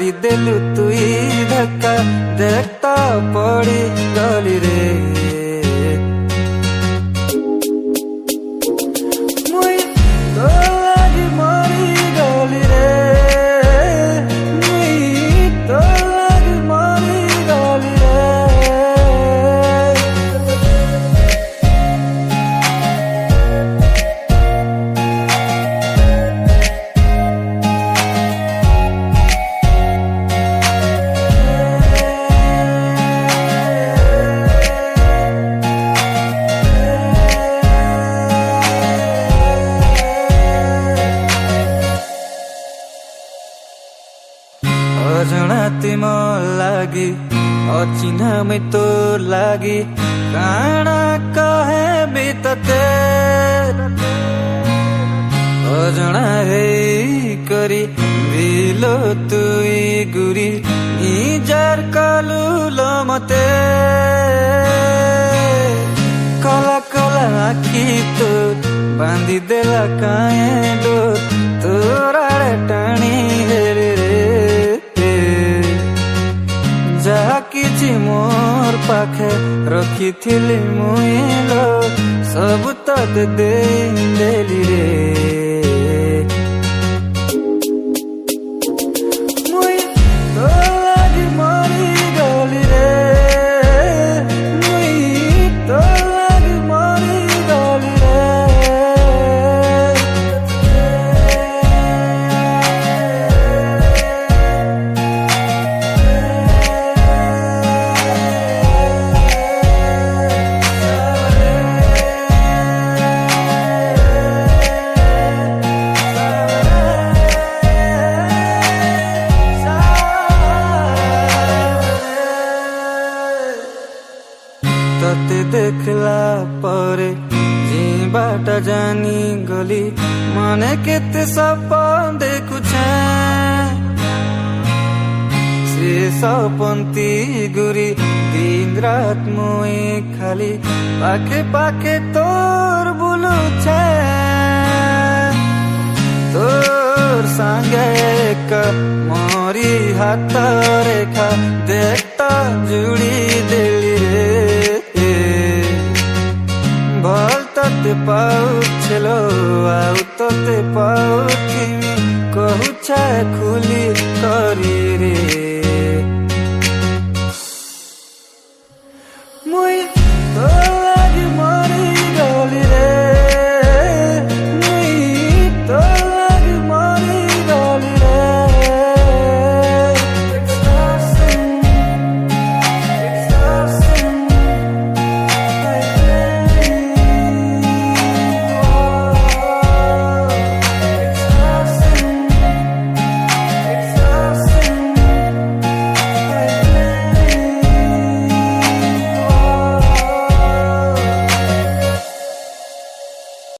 मारी देलु तुई धक्का देखता पड़ी गली रे मुई तो लागी मारी गली रे मुई तो लागी मारी गली रे अजनाती मो लागी अचिन्हा में तो लागी काना कहे बीतते अजना हे करी दिलो तुई गुरी निजार कालू लो मते कला कला आखी तो बांधी देला काए दो तोरा टाणी हेरे जहा किछि मोर पाखे रखी थिली मुइलो सब तक दे देली रे मुई तो लागी मारी गली रे मुई तो लागी मारी गली रे तते देखला परे जीवाटा जानी गली मने केते सपन देखुछे से सपंती गुरी दिन रात मुई खाली पाखे पाखे तोर बुलुछे तोर संगे एक मोरी हाथ रेखा देखता जुड़ी देली रे भल तते पाउछलो आउ तते पाउथिमी कहु छे खुली